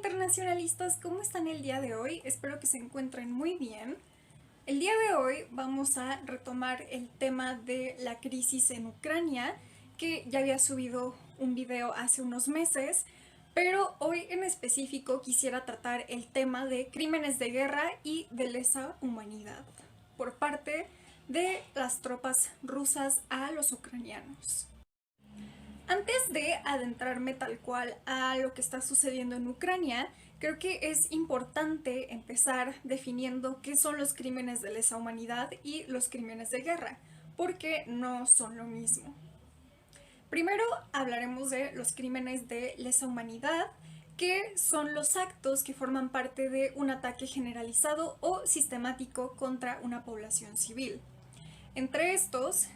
internacionalistas, ¿cómo están el día de hoy? Espero que se encuentren muy bien. El día de hoy vamos a retomar el tema de la crisis en Ucrania, que ya había subido un video hace unos meses, pero hoy en específico quisiera tratar el tema de crímenes de guerra y de lesa humanidad por parte de las tropas rusas a los ucranianos. Antes de adentrarme tal cual a lo que está sucediendo en Ucrania, creo que es importante empezar definiendo qué son los crímenes de lesa humanidad y los crímenes de guerra, porque no son lo mismo. Primero hablaremos de los crímenes de lesa humanidad, que son los actos que forman parte de un ataque generalizado o sistemático contra una población civil. Entre estos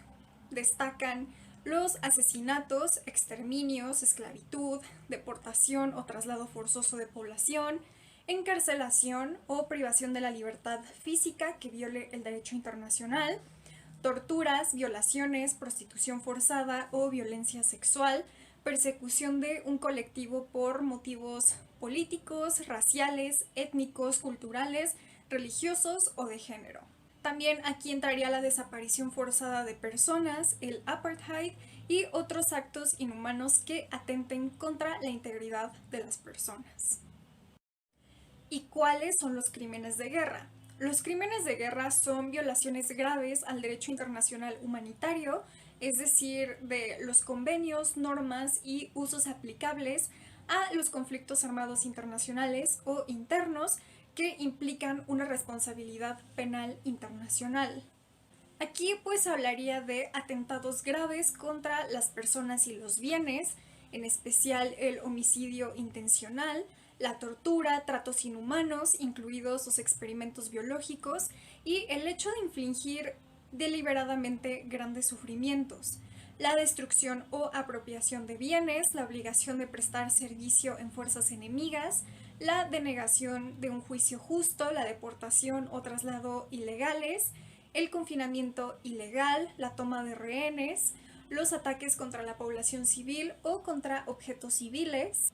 destacan los asesinatos, exterminios, esclavitud, deportación o traslado forzoso de población, encarcelación o privación de la libertad física que viole el derecho internacional, torturas, violaciones, prostitución forzada o violencia sexual, persecución de un colectivo por motivos políticos, raciales, étnicos, culturales, religiosos o de género. También aquí entraría la desaparición forzada de personas, el apartheid y otros actos inhumanos que atenten contra la integridad de las personas. ¿Y cuáles son los crímenes de guerra? Los crímenes de guerra son violaciones graves al derecho internacional humanitario, es decir, de los convenios, normas y usos aplicables a los conflictos armados internacionales o internos que implican una responsabilidad penal internacional. Aquí pues hablaría de atentados graves contra las personas y los bienes, en especial el homicidio intencional, la tortura, tratos inhumanos, incluidos los experimentos biológicos, y el hecho de infligir deliberadamente grandes sufrimientos, la destrucción o apropiación de bienes, la obligación de prestar servicio en fuerzas enemigas, la denegación de un juicio justo, la deportación o traslado ilegales, el confinamiento ilegal, la toma de rehenes, los ataques contra la población civil o contra objetos civiles,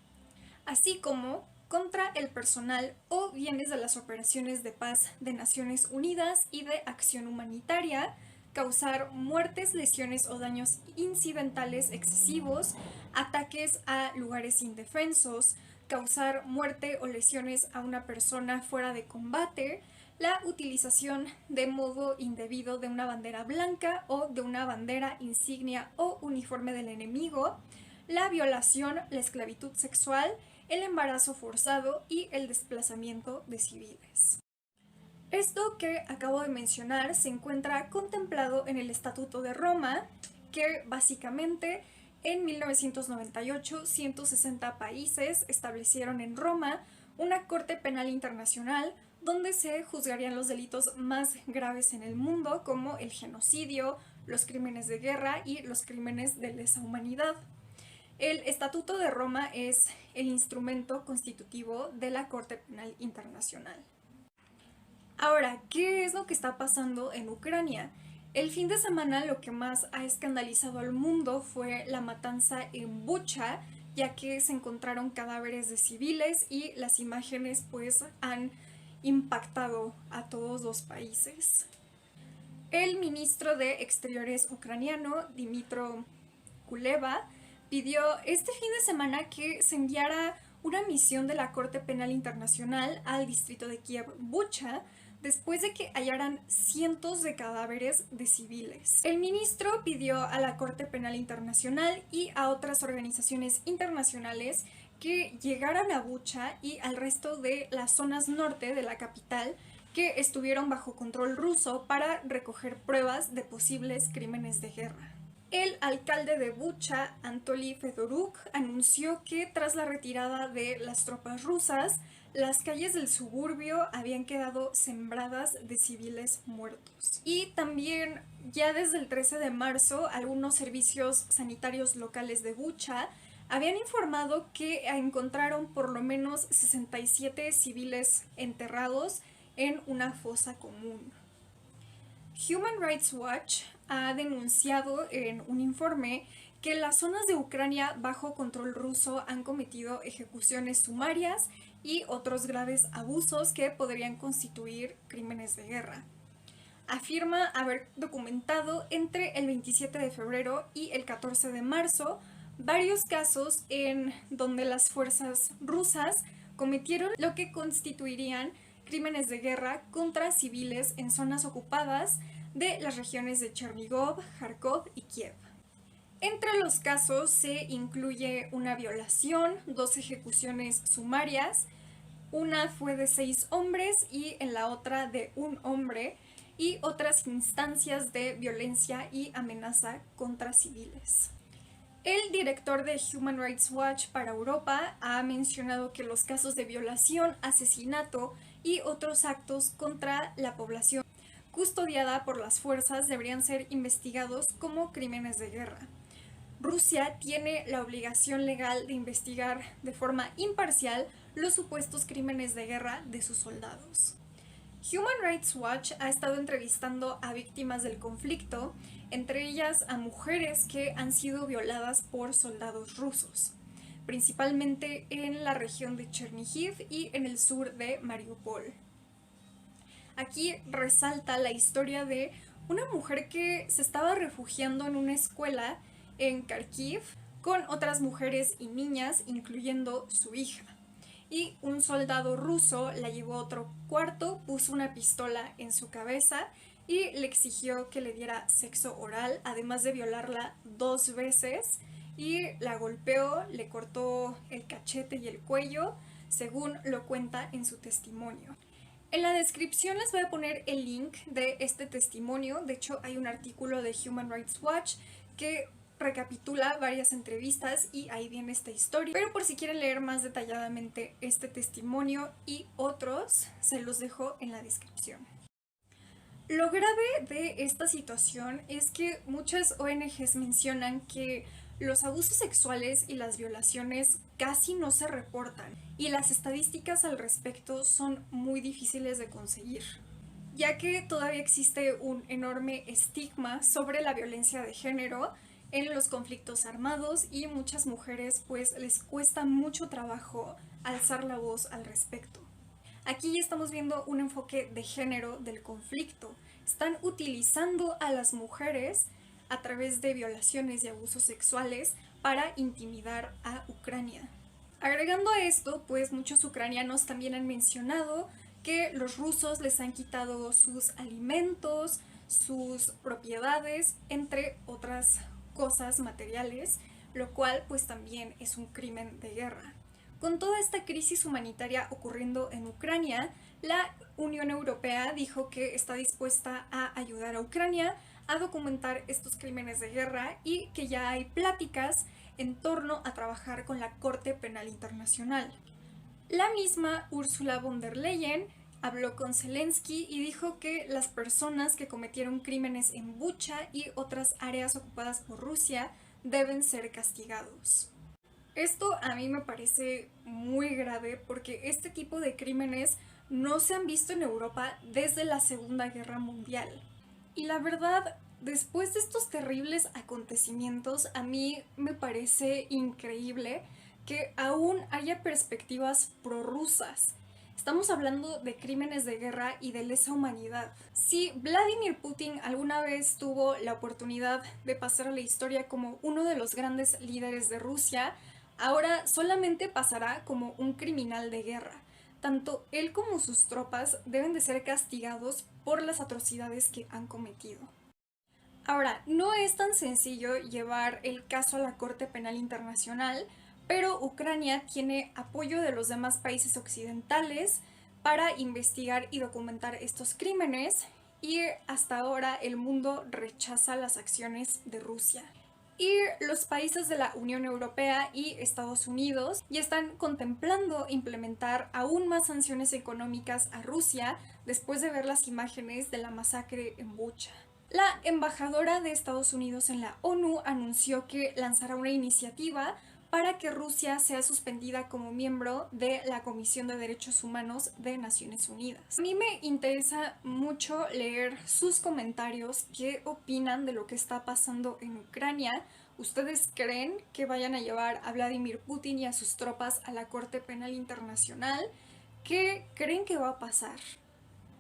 así como contra el personal o bienes de las operaciones de paz de Naciones Unidas y de acción humanitaria, causar muertes, lesiones o daños incidentales excesivos, ataques a lugares indefensos, causar muerte o lesiones a una persona fuera de combate, la utilización de modo indebido de una bandera blanca o de una bandera, insignia o uniforme del enemigo, la violación, la esclavitud sexual, el embarazo forzado y el desplazamiento de civiles. Esto que acabo de mencionar se encuentra contemplado en el Estatuto de Roma, que básicamente en 1998 160 países establecieron en Roma una Corte Penal Internacional donde se juzgarían los delitos más graves en el mundo, como el genocidio, los crímenes de guerra y los crímenes de lesa humanidad. El Estatuto de Roma es el instrumento constitutivo de la Corte Penal Internacional. Ahora, ¿qué es lo que está pasando en Ucrania? El fin de semana lo que más ha escandalizado al mundo fue la matanza en Bucha, ya que se encontraron cadáveres de civiles y las imágenes pues han impactado a todos los países. El ministro de Exteriores ucraniano, Dmytro Kuleba, pidió este fin de semana que se enviara una misión de la Corte Penal Internacional al distrito de Kiev, Bucha, después de que hallaran cientos de cadáveres de civiles. El ministro pidió a la Corte Penal Internacional y a otras organizaciones internacionales que llegaran a Bucha y al resto de las zonas norte de la capital que estuvieron bajo control ruso para recoger pruebas de posibles crímenes de guerra. El alcalde de Bucha, Anatoly Fedoruk, anunció que tras la retirada de las tropas rusas, las calles del suburbio habían quedado sembradas de civiles muertos. Y también ya desde el 13 de marzo, algunos servicios sanitarios locales de Bucha habían informado que encontraron por lo menos 67 civiles enterrados en una fosa común. Human Rights Watch ha denunciado en un informe que las zonas de Ucrania bajo control ruso han cometido ejecuciones sumarias y otros graves abusos que podrían constituir crímenes de guerra. Afirma haber documentado entre el 27 de febrero y el 14 de marzo varios casos en donde las fuerzas rusas cometieron lo que constituirían crímenes de guerra contra civiles en zonas ocupadas de las regiones de Chernigov, Kharkov y Kiev. Entre los casos se incluye una violación, 2 ejecuciones sumarias, una fue de 6 hombres y en la otra de 1 hombre, y otras instancias de violencia y amenaza contra civiles. El director de Human Rights Watch para Europa ha mencionado que los casos de violación, asesinato y otros actos contra la población custodiada por las fuerzas deberían ser investigados como crímenes de guerra. Rusia tiene la obligación legal de investigar de forma imparcial los supuestos crímenes de guerra de sus soldados. Human Rights Watch ha estado entrevistando a víctimas del conflicto, entre ellas a mujeres que han sido violadas por soldados rusos, principalmente en la región de Chernihiv y en el sur de Mariupol. Aquí resalta la historia de una mujer que se estaba refugiando en una escuela en Kharkiv con otras mujeres y niñas, incluyendo su hija. Y un soldado ruso la llevó a otro cuarto, puso una pistola en su cabeza y le exigió que le diera sexo oral, además de violarla 2 veces, y la golpeó, le cortó el cachete y el cuello, según lo cuenta en su testimonio. En la descripción les voy a poner el link de este testimonio. De hecho, hay un artículo de Human Rights Watch que recapitula varias entrevistas y ahí viene esta historia. Pero por si quieren leer más detalladamente este testimonio y otros, se los dejo en la descripción. Lo grave de esta situación es que muchas ONGs mencionan que los abusos sexuales y las violaciones casi no se reportan y las estadísticas al respecto son muy difíciles de conseguir, ya que todavía existe un enorme estigma sobre la violencia de género en los conflictos armados y muchas mujeres pues les cuesta mucho trabajo alzar la voz al respecto. Aquí ya estamos viendo un enfoque de género del conflicto. Están utilizando a las mujeres a través de violaciones y abusos sexuales para intimidar a Ucrania. Agregando a esto, pues muchos ucranianos también han mencionado que los rusos les han quitado sus alimentos, sus propiedades, entre otras cosas materiales, lo cual pues también es un crimen de guerra. Con toda esta crisis humanitaria ocurriendo en Ucrania, la Unión Europea dijo que está dispuesta a ayudar a Ucrania a documentar estos crímenes de guerra y que ya hay pláticas en torno a trabajar con la Corte Penal Internacional. La misma Ursula von der Leyen habló con Zelensky y dijo que las personas que cometieron crímenes en Bucha y otras áreas ocupadas por Rusia deben ser castigados. Esto a mí me parece muy grave porque este tipo de crímenes no se han visto en Europa desde la Segunda Guerra Mundial. Y la verdad, después de estos terribles acontecimientos, a mí me parece increíble que aún haya perspectivas prorrusas. Estamos hablando de crímenes de guerra y de lesa humanidad. Si Vladimir Putin alguna vez tuvo la oportunidad de pasar a la historia como uno de los grandes líderes de Rusia, ahora solamente pasará como un criminal de guerra. Tanto él como sus tropas deben de ser castigados por las atrocidades que han cometido. Ahora, no es tan sencillo llevar el caso a la Corte Penal Internacional, pero Ucrania tiene apoyo de los demás países occidentales para investigar y documentar estos crímenes, y hasta ahora el mundo rechaza las acciones de Rusia. Y los países de la Unión Europea y Estados Unidos ya están contemplando implementar aún más sanciones económicas a Rusia después de ver las imágenes de la masacre en Bucha. La embajadora de Estados Unidos en la ONU anunció que lanzará una iniciativa para que Rusia sea suspendida como miembro de la Comisión de Derechos Humanos de Naciones Unidas. A mí me interesa mucho leer sus comentarios, qué opinan de lo que está pasando en Ucrania. ustedes creen que vayan a llevar a Vladimir Putin y a sus tropas a la Corte Penal Internacional. ¿Qué creen que va a pasar?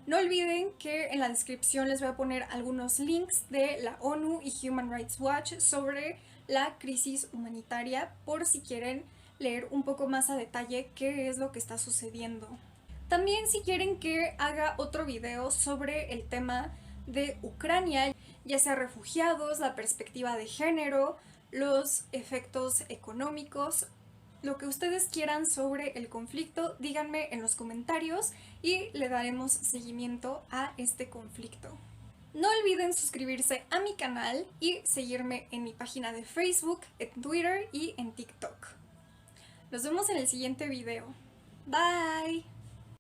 No olviden que en la descripción les voy a poner algunos links de la ONU y Human Rights Watch sobre la crisis humanitaria por si quieren leer un poco más a detalle qué es lo que está sucediendo. También si quieren que haga otro video sobre el tema de Ucrania, ya sea refugiados, la perspectiva de género, los efectos económicos, lo que ustedes quieran sobre el conflicto, díganme en los comentarios y le daremos seguimiento a este conflicto. No olviden suscribirse a mi canal y seguirme en mi página de Facebook, en Twitter y en TikTok. Nos vemos en el siguiente video. Bye.